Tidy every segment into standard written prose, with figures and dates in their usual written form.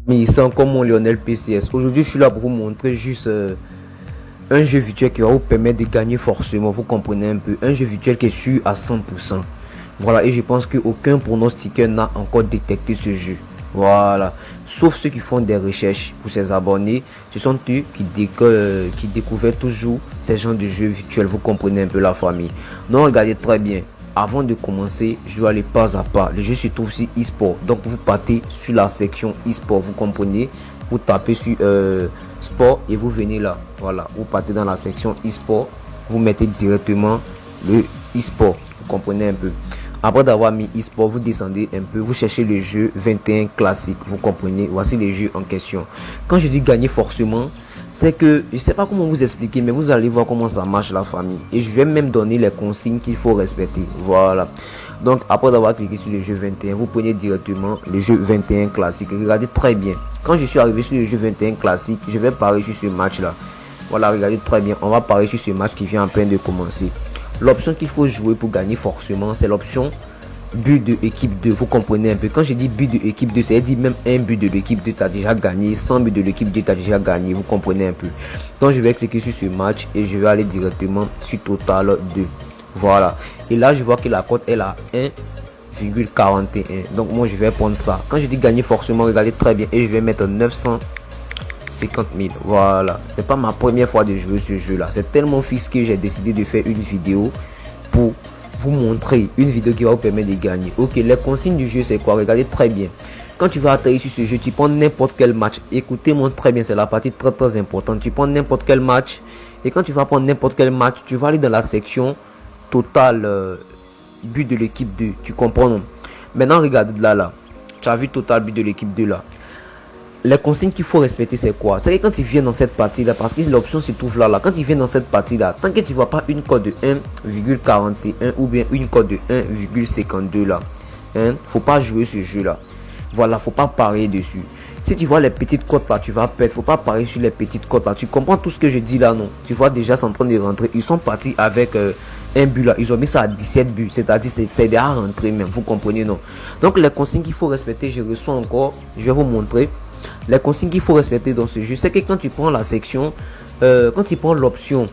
Mais c'est encore mon Lionel PCS. Aujourd'hui, je suis là pour vous montrer juste un jeu virtuel qui va vous permettre de gagner forcément. Vous comprenez un peu. Un jeu virtuel qui est sûr à 100%. Voilà, et je pense qu'aucun pronostiqueur n'a encore détecté ce jeu. Voilà. Sauf ceux qui font des recherches pour ses abonnés. Ce sont eux qui découvrent toujours ces genres de jeux virtuels. Vous comprenez un peu la famille. Donc, regardez très bien. Avant de commencer, je dois aller pas à pas. Le jeu se trouve sur e-sport. Donc, vous partez sur la section e-sport. Vous comprenez? Vous tapez sur sport et vous venez là. Voilà. Vous partez dans la section e-sport. Vous mettez directement le e-sport. Vous comprenez un peu? Après d'avoir mis e-sport, vous descendez un peu, vous cherchez le jeu 21 classique, vous comprenez, voici les jeux en question. Quand je dis gagner forcément, c'est que, je sais pas comment vous expliquer, mais vous allez voir comment ça marche la famille. Et je vais même donner les consignes qu'il faut respecter, voilà. Donc après d'avoir cliqué sur le jeu 21, vous prenez directement le jeu 21 classique. Regardez très bien, quand je suis arrivé sur le jeu 21 classique, je vais parier sur ce match là. Voilà, regardez très bien, on va parier sur ce match qui vient à peine de commencer. L'option qu'il faut jouer pour gagner forcément, c'est l'option but de équipe 2. Vous comprenez un peu. Quand je dis but de équipe 2, c'est dire même un but de l'équipe 2, tu as déjà gagné. 100 buts de l'équipe 2, tu as déjà gagné. Vous comprenez un peu. Donc je vais cliquer sur ce match et je vais aller directement sur Total 2. Voilà. Et là, je vois que la cote est à 1,41. Donc moi, je vais prendre ça. Quand je dis gagner forcément, regardez très bien. Et je vais mettre 950 000. Voilà. C'est pas ma première fois de jouer ce jeu là. C'est tellement fixe que j'ai décidé de faire une vidéo pour vous montrer une vidéo qui va vous permettre de gagner. Ok, les consignes du jeu c'est quoi? Regardez très bien. Quand tu vas atterrir sur ce jeu, tu prends n'importe quel match. Écoutez-moi très bien, c'est la partie très importante. Tu prends n'importe quel match. Et quand tu vas prendre n'importe quel match, tu vas aller dans la section total but de l'équipe 2. Tu comprends non? Maintenant regarde là. Tu as vu total but de l'équipe 2 là. Les consignes qu'il faut respecter c'est quoi? C'est que quand tu viens dans cette partie là, parce que l'option se trouve là, quand tu viens dans cette partie là, tant que tu vois pas une cote de 1,41 ou bien une cote de 1,52 là, faut pas jouer ce jeu là. Voilà, faut pas parier dessus. Si tu vois les petites cotes là, tu vas perdre. Faut pas parier sur les petites cotes là. Tu comprends tout ce que je dis là, non? Tu vois déjà c'est en train de rentrer. Ils sont partis avec un but là. Ils ont mis ça à 17 buts. C'est-à-dire c'est déjà rentré même. Vous comprenez, non? Donc les consignes qu'il faut respecter, je reçois encore. Je vais vous montrer. Les consignes qu'il faut respecter dans ce jeu, c'est que quand tu prends la section, quand tu prends l'option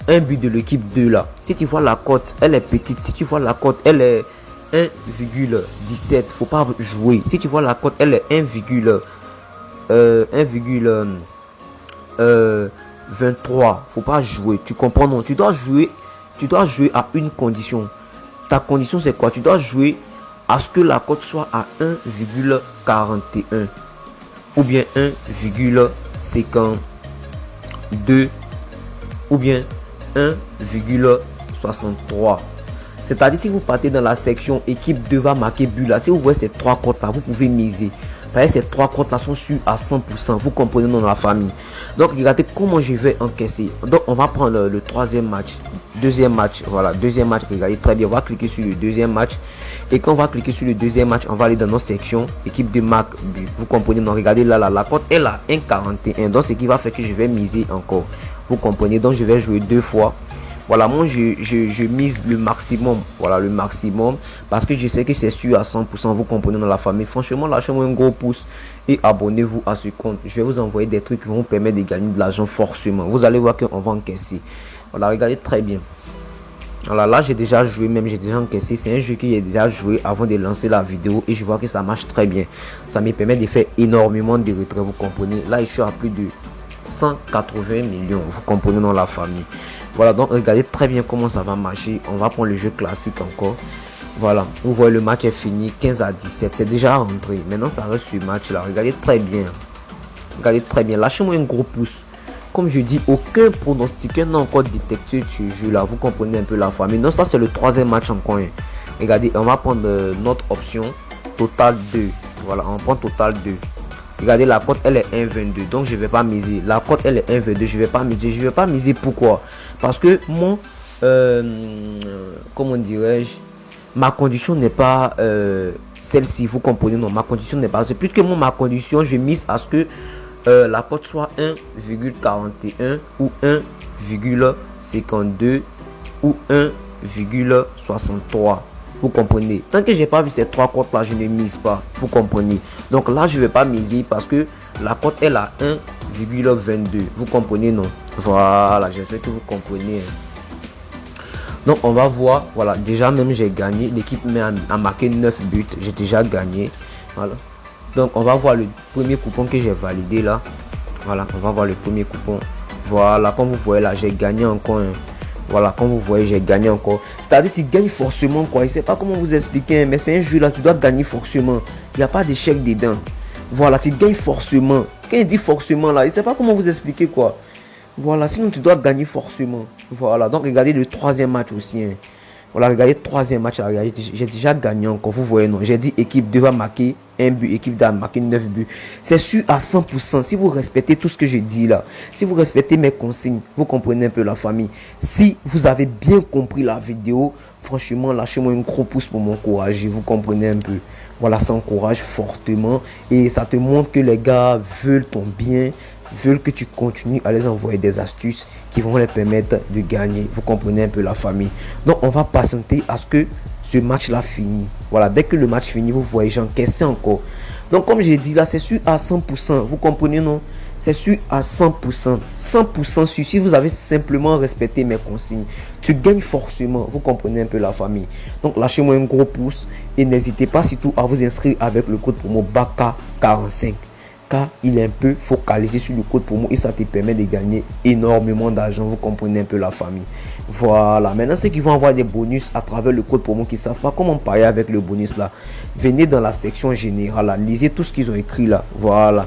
un but de l'équipe 2 là, si tu vois la cote, elle est petite. Si tu vois la cote, elle est 1,17, faut pas jouer. Si tu vois la cote, elle est 1,23, faut pas jouer. Tu comprends non? Tu dois jouer à une condition. Ta condition c'est quoi? Tu dois jouer à ce que la cote soit à 1,41. ou bien 1,52 ou bien 1,63. C'est-à-dire si vous partez dans la section équipe 2 va marquer but là, si vous voyez ces trois comptes là, vous pouvez miser. Ces trois comptes là sont sûrs à 100%. Vous comprenez dans la famille. Donc regardez comment je vais encaisser. Donc on va prendre le troisième match. Deuxième match. Voilà, deuxième match. Regardez très bien. On va cliquer sur le deuxième match. Et quand on va cliquer sur le deuxième match, on va aller dans notre section équipe de marque. Vous comprenez. Donc regardez là, la cote est là 1,41. Donc ce qui va faire que je vais miser encore. Vous comprenez. Donc je vais jouer deux fois. Voilà, moi je mise le maximum. Voilà, le maximum. Parce que je sais que c'est sûr à 100%. Vous comprenez dans la famille. Franchement, lâchez-moi un gros pouce. Et abonnez-vous à ce compte. Je vais vous envoyer des trucs qui vont vous permettre de gagner de l'argent forcément. Vous allez voir qu'on va encaisser. Voilà, regardez très bien. Voilà, là j'ai déjà joué, même j'ai déjà encaissé. C'est un jeu que j'ai déjà joué avant de lancer la vidéo. Et je vois que ça marche très bien. Ça me permet de faire énormément de retraits. Vous comprenez. Là, je suis à plus de 180 millions. Vous comprenez dans la famille. Voilà, donc regardez très bien comment ça va marcher. On va prendre le jeu classique encore. Voilà, vous voyez le match est fini 15-17. C'est déjà rentré. Maintenant ça reste ce match là. Regardez très bien. Regardez très bien. Lâchez-moi un gros pouce. Comme je dis, aucun pronostiqueur n'a encore détecté ce jeu là. Vous comprenez un peu la famille. Non, ça c'est le troisième match encore. Regardez, on va prendre notre option Total 2. Voilà, on prend Total 2. Regardez, la cote elle est 1,22. Donc je vais pas miser. La cote elle est 1,22. Je vais pas miser. Je vais pas miser. Pourquoi? Parce que mon comment dirais-je, ma condition n'est pas celle-ci. Vous comprenez? Non, ma condition n'est pas. Puisque moi ma condition, je mise à ce que la cote soit 1,41 ou 1,52 ou 1,63. Vous comprenez? Tant que j'ai pas vu ces 3 cotes là, je ne mise pas. Vous comprenez? Donc là, je vais pas miser parce que la cote est à 1,22. Vous comprenez, non? Voilà, j'espère que vous comprenez. Donc on va voir. Voilà, déjà même j'ai gagné. L'équipe a marqué 9 buts. J'ai déjà gagné. Voilà. Donc on va voir le premier coupon que j'ai validé là. Voilà, on va voir le premier coupon. Voilà, comme vous voyez là, j'ai gagné encore. Voilà, comme vous voyez, j'ai gagné encore. C'est-à-dire tu gagnes forcément quoi. Je sais pas comment vous expliquer, mais c'est un jeu là, tu dois gagner forcément. Il n'y a pas d'échec dedans. Voilà, tu gagnes forcément. Quand il dit forcément là, je sais pas comment vous expliquer quoi. Voilà, sinon tu dois gagner forcément. Voilà, donc regardez le troisième match aussi. Hein. Voilà, regardez le troisième match. J'ai déjà gagné encore. Vous voyez, non. J'ai dit équipe devait marquer un but, équipe doit marquer 9 buts. C'est sûr à 100%. Si vous respectez tout ce que je dis là, si vous respectez mes consignes, vous comprenez un peu la famille. Si vous avez bien compris la vidéo, franchement, lâchez-moi un gros pouce pour m'encourager. Vous comprenez un peu. Voilà, ça encourage fortement. Et ça te montre que les gars veulent ton bien, veulent que tu continues à les envoyer des astuces qui vont les permettre de gagner. Vous comprenez un peu la famille. Donc on va patienter à ce que ce match là finit. Voilà, dès que le match finit, vous voyez, j'encaisse encore. Donc comme j'ai dit là, c'est sûr à 100%. Vous comprenez, non? C'est sûr à 100%. 100% sûr. Si vous avez simplement respecté mes consignes, tu gagnes forcément. Vous comprenez un peu la famille. Donc lâchez-moi un gros pouce et n'hésitez pas surtout à vous inscrire avec le code promo BAKA45. Car il est un peu focalisé sur le code promo et ça te permet de gagner énormément d'argent. Vous comprenez un peu la famille. Voilà. Maintenant, ceux qui vont avoir des bonus à travers le code promo, qui ne savent pas comment parier avec le bonus là, venez dans la section générale là, lisez tout ce qu'ils ont écrit là. Voilà.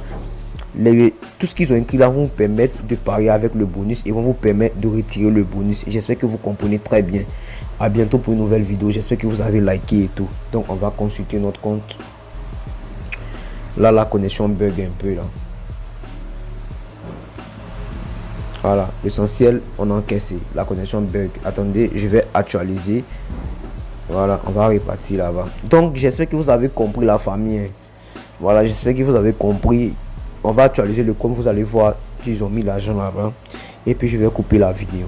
Tout ce qu'ils ont écrit là vont vous permettre de parier avec le bonus et vont vous permettre de retirer le bonus. J'espère que vous comprenez très bien. À bientôt pour une nouvelle vidéo. J'espère que vous avez liké et tout. Donc on va consulter notre compte. Là, la connexion bug un peu là. Voilà, l'essentiel, on a encaissé. La connexion bug. Attendez, je vais actualiser. Voilà, on va repartir là-bas. Donc, j'espère que vous avez compris la famille. Hein. Voilà, j'espère que vous avez compris. On va actualiser le compte. Vous allez voir qu'ils ont mis l'argent là-bas. Et puis, je vais couper la vidéo.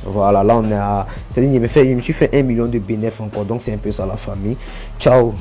Voilà, là, on est à... C'est-à-dire, je me suis fait 1 million de bénéfices encore. Donc, c'est un peu ça la famille. Ciao.